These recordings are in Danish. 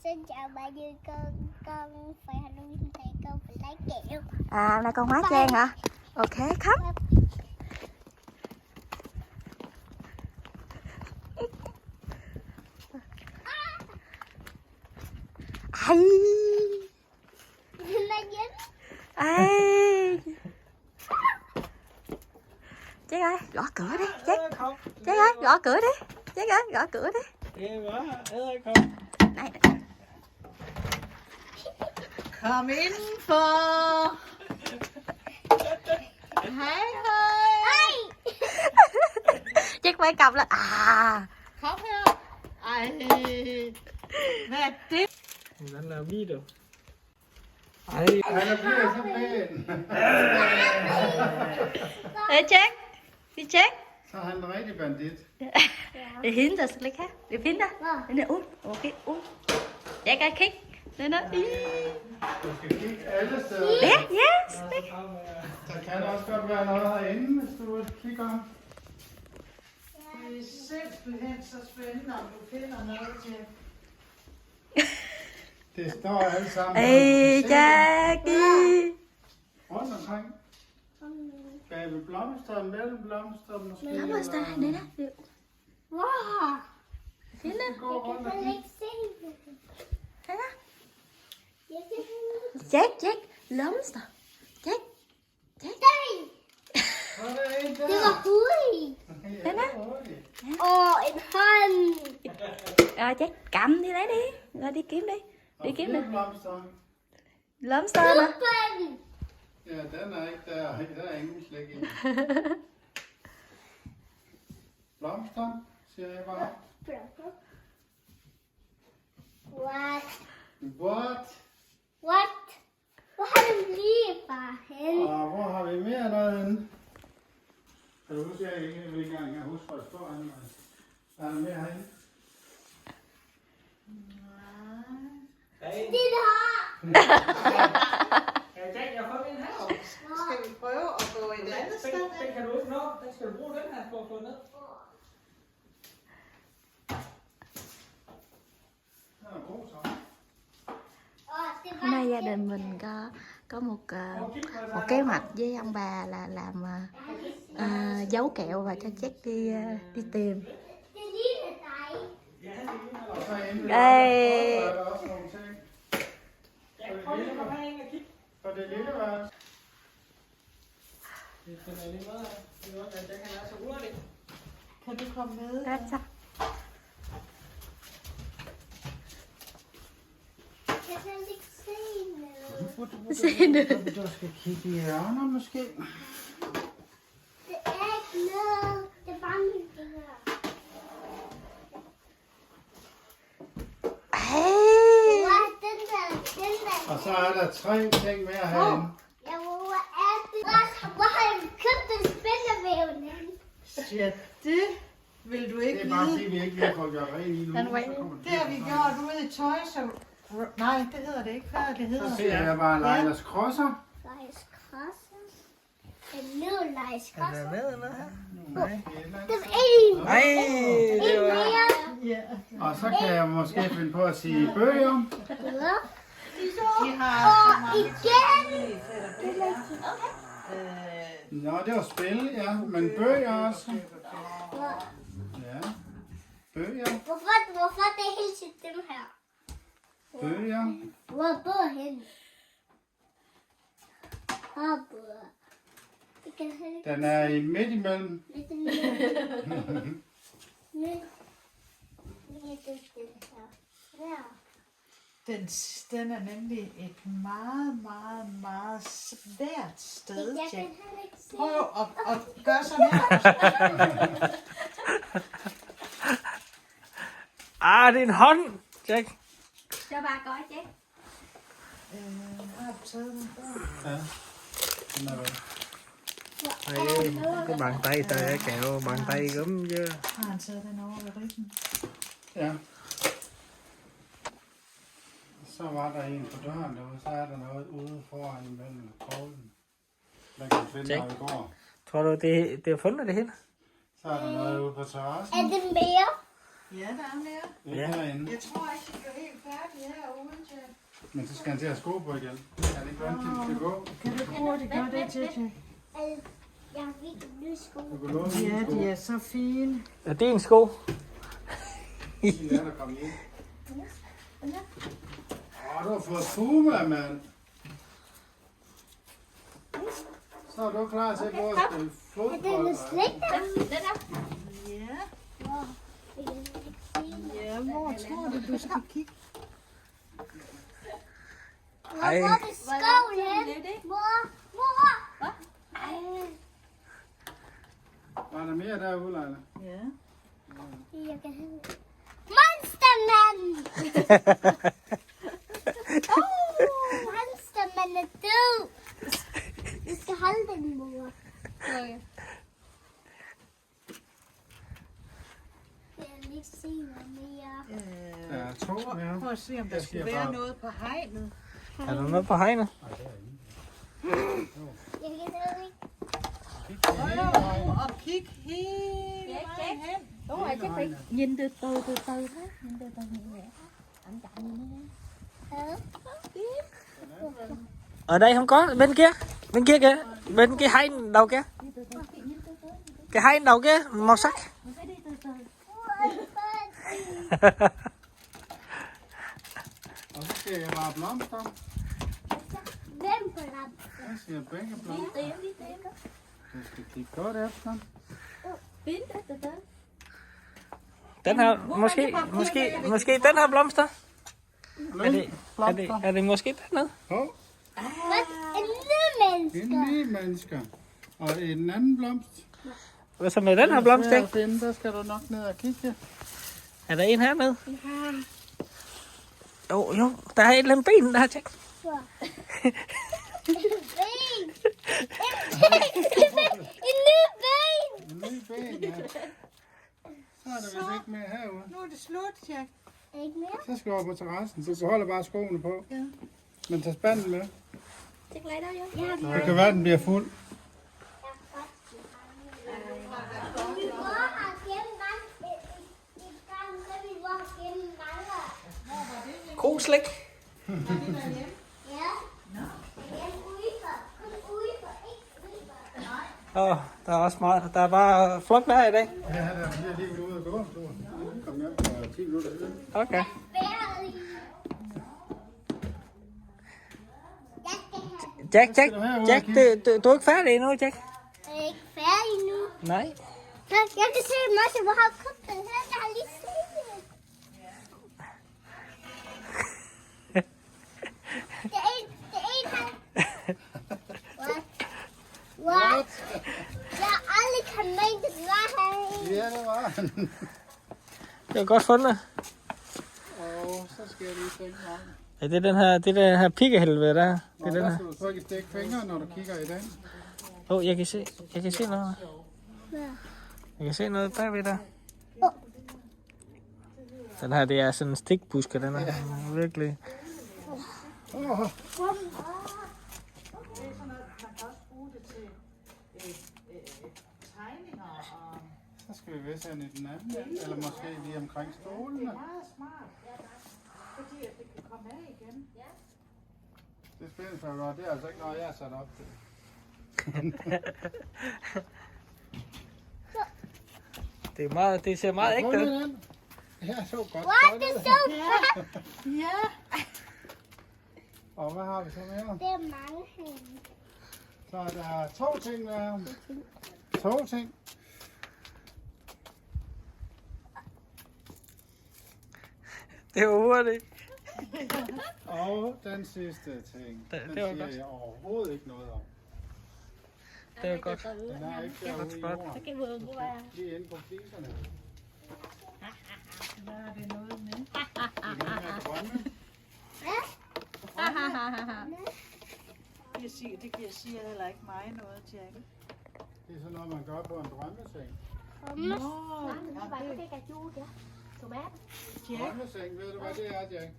Xin chào bà Như, con phải Halloween thì con phải lấy kẹo. À, hôm nay con hóa trang hả? Ok, khóc. Ai. Nó dính. Ai. Chết ơi, gõ cửa đi, chết. Chết ơi, gõ cửa đi. Chết ơi, gõ cửa đi. Này. Come in for. Hej hej. Chết quay cặp là à. Kom her. Ej. Hvad er det? Hvordan laver vi det? Ej, Han bliver så pæn. Ê chết. Đi chết. Så er han en rigtig bandit. Det er hende, der skal ligge her. Det er hende der. Den er ud. Okay, ud. Jeg kan kigge. Den er. Du skal kigge alle steder. Ja, yes. Der kan også godt være noget herinde, hvis du kigger. Det er simpelthen så spændende, om du finder noget til. Det står alle sammen. Hey, Jackie. Rundt omkring. Bag ved blomster, mellem blomster, måske. Blomster, den er. Wow. Hende. Gå rundt Jeg og kan kigge. ikke se det. Hende. Jeg kan Jack. Blomster. Jack. Nej, Så er der en der. det var hul. Ja, det var hurtigt. En hånd. Jack, cầm đi lấy đi. Rồi đi kiếm đi. Đi Og kiếm flere đi. blomster. Blomsterne. Kuppen. Ja, den er ikke der. Der er ingen slik i. Blomster, siger jeg bare. What? What? What? Hvor har du lige bare hen? Og hvor har vi mere noget henne? Kan du huske, jeg vil ikke engang huske, hvor der står henne. Er der mere herinde? Det der. Jack, jeg kom ind her. Skal vi prøve at gå et andet sted? Den kan du ikke nå. Den skal du bruge den her for at få ned. Den er god, så. Hôm nay gia đình mình có một kế hoạch với ông bà là làm giấu kẹo và cho Jack đi tìm. Det ligner dig. Og så inde ved Ej. er der også nogle ting. Kom herind og kig. For det lille værelse. Det er lige meget her. Det er også, at Jack han er så hurtig. Kan du komme med? Đó, sao? Jeg kan ikke se noget. Se nu. Du skal kigge i hjørner måske. Det er ikke noget. Det er bare mine fingre. Hey. Hvor er den der? Og så er der 3 ting mere herinde. Ja, hvor er det? Hvor har du købt den spindervævne? Ja, det vil du ikke Det er bare fordi, vide. vi ikke lige får gjort rent i nu. Den var- Så kommer Det har vi gjort ude i Toys. Nej, det hedder det ikke før. Det hedder... Så ser jeg bare Lejlas krosser. Lejs krosser. En lille lejs krosser. med eller her? Nej. Det er en. Nej, En mere. Ja. Og så kan jeg måske finde på at sige bøger. Ja. De har så mange Igen. Nå, det var spil, ja. Men bøger også. Ja. Bøger. Hvorfor er det helt sit dem her? Bøger. Hvor er båd hen? Hvor er båd? Det kan jeg ikke. Den er i midt imellem. Lidt mere. Lidt. Det her. Ja. Den er nemlig et meget, meget, meget svært sted, Jeg kan Jack. heller ikke se. Prøv at gøre sådan her. Ah, det er en hånd, Jack. Cho bà coi Jack. Har du taget den før? Ja. Den er vel. Cái bàn tay tờ kẹo bàn tay gấm chứ. Har han taget den over ved ribben? Ja. Så var der en på døren derude, så er der noget ude foran imellem kålen. Man kan finde, når vi går. Tror du, det er fundet det hele? Så er der noget ude på terrassen. Er det mere? Ja, der er mere. Det er herinde. Jeg tror ikke, det går helt herude, Jack. Men så skal han til at have sko på igen. Er det ikke vant til at gå? Kan du ikke hurtigt gøre det, Jack? Jeg fik en ny sko. Du kan låne Ja, dine sko. de er så fine. Er det en sko? De er der kommet ind. Du har fået Puma, mand. Så er du klar til at gå og spille Er det fodbold. en slik? Ja. Jeg kan ikke se. Ja, hvor tror du skal kigge? Hvor er det skål hen? Mor! Mor! Var der mere derude, Leila? Ja. Jeg kan have Monstermand! Monstermand er død! Vi skal holde den, mor. Okay. Jeg vil ikke se noget mere. Der er to mere. Prøv at se, om der Jeg skulle siger være bare- noget på hegnet. Er der noget på hegnet? Jeg kan ikke. Og kig hele vejen hen. Đúng rồi, chắc phải nhìn từ từ thế. Nhìn từ từ nhẹ. Anh chậm nhìn nè. Ở đây không có, bên kia kìa, bên cái hegn đầu kia. Cái hegn đầu kia màu sắc. Mình phải đi từ từ. Og så skal jeg bare blomster. Hvem på lampen? Jeg siger begge blomster. Đi tìm đó. Du skal kigge godt efter. Biến đó, từ từ. Den her, måske den her blomster. Løn, blomster. Er det måske den her? Hov, Hvad? En lille en menneske. lille menneske. Og en anden blomst. Hvad så med den her blomst, ikke? Der skal du nok ned og kigge. Er der en hernede? Jo, der er et eller andet ben der, Jack. En ben. En ny ben. En ny ben, ja. Så er der vist ikke mere herude. Nu er det slut, Jack. Ikke mere? Så skal du over på terrassen. Så du holder bare skoene på. Ja. Men tag spanden med. Chắc lấy đó vô. Ja, Det kan være, den bliver fuld. Min mor har gemt vand i gangen, så min mor har gemt mange. Kruslik. Ja. Hjemme udenfor. Kun udenfor, ikke udenfor. Der er også meget. Der er bare flot vejr i dag. Ja, der bliver lige ude og gå. Kom hjem for 10 minutter siden. Okay. Færdig. Jack, du er ikke færdig endnu, Jack? Jeg er ikke færdig nu. Nej. Jeg kan se en masse, hvor har købt den her. Jeg har lige set det. Det er en her. What? Jeg har aldrig kan mene, det var her. Ja, det var han. Det var godt fundet. Og så skal jeg lige tænke mig om. Ja, det er den her pikkehelvede der. Det Nå, er den der her. skal du trykke stikke fingre, når du kigger i den. Jeg kan se noget. Jeg kan se noget bagved der. Den her, det er sådan en stikbuske, den er virkelig. Åh, Det er sådan noget, man kan også bruge det til tegninger og... så skal vi vist hen i den anden, eller måske lige omkring stolene. Det er meget smart, fordi at det kan komme af igen. Det spiller sig godt, det er altså ikke noget, jeg har sat op til. Det ser meget ægte ud. Den. Ja, så godt. What? Det er så fedt. Ja. Og hvad har vi så mere? Det er mange her. Så er der 2 ting der. 2 ting. Det var hurtigt. Og den sidste ting. Det Den var siger godt. jeg overhovedet ikke noget om. Det var godt. Den er ikke derude i Flot. jorden. Cái vườn của ba. Lige inde på fliserne. Hvad er det noget med? Det er nogle af drømme. Det siger heller ikke mig noget, Jack. Det er sådan noget, man gør på en drømmeseng. Nå, Các bạn có cái cà chua kìa. Tomat. Jack. Drømmeseng, ved du hvad det er, Jack?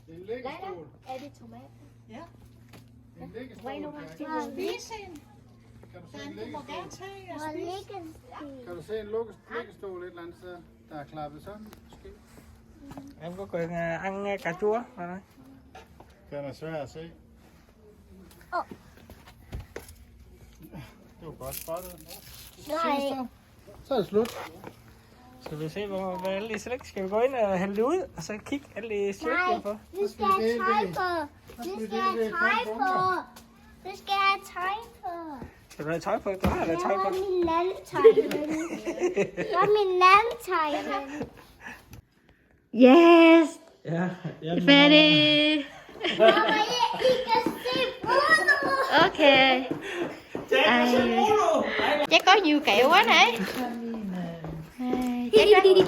Det er en Lấy liggestol. đó. Er det tomat? Ja. En liggestol, Quay luôn Jack. ha. Spis en. Kan du se en Du må liggestol? gerne tage og Hvor spise. ligger det? Kan du se en liggestol et eller andet sted, der er klappet sammen? Måske? Em có quyền ăn cà chua. Den er svær at se. Det var godt spottet. Nej. Så er det slut. Skal vi se, hvad alle de slik? Skal vi gå ind og hælde det ud, og så kigge alle de slik, vi har fået? Du skal have tøj på. Du skal have tøj på. Du skal have tøj på. Skal du have tøj på? Du har da tøj på. Jeg har min landtøj. Jeg har min landtøj. Yes, Ja, færdig. Mamma, I kan se Bruno. Okay. Chắc có nhiều kẹo quá này.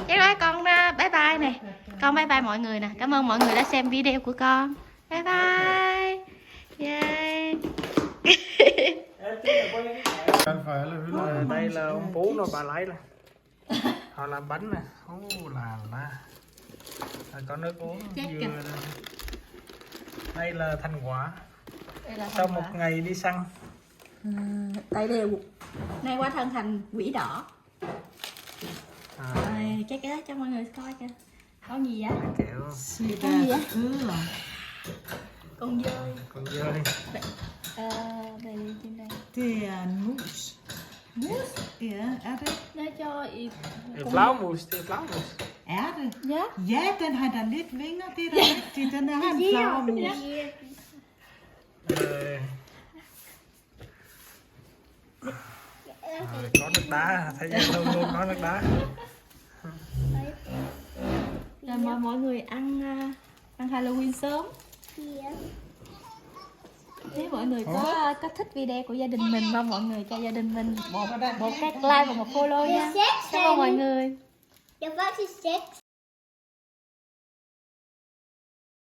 Chắc nói con bye bye này. Con bye bye mọi người nè. Cảm ơn mọi người đã xem video của con. Bye bye. Yeah. Kan for alle hylder. Đây là ông bố nó bà lấy này. Họ làm bánh nè. Là có nước uống dừa đây. Đây là thành quả sau một ngày đi săn. Đây đều nay qua thân thành quỷ đỏ. Cái cho mọi người coi kìa. Con gì vậy? Kẹo Con gì vậy? Øller. Con dơi. con dưa đi. Đây trên đây. Det er en mus. Mus. Ja, er det? Nó cho Det er flagmus, det er flagmus. Er det? Ja. Ja, den har da lidt vinger, det er da rigtigt. Den har en flagermus. Có nước đá, thấy luôn luôn có nước đá. Là mọi người ăn Halloween sớm. Nếu mọi người có thích video của gia đình mình, mong mọi người cho gia đình mình một cái like và một follow nha. Cảm ơn mọi người. Jeg var til 6.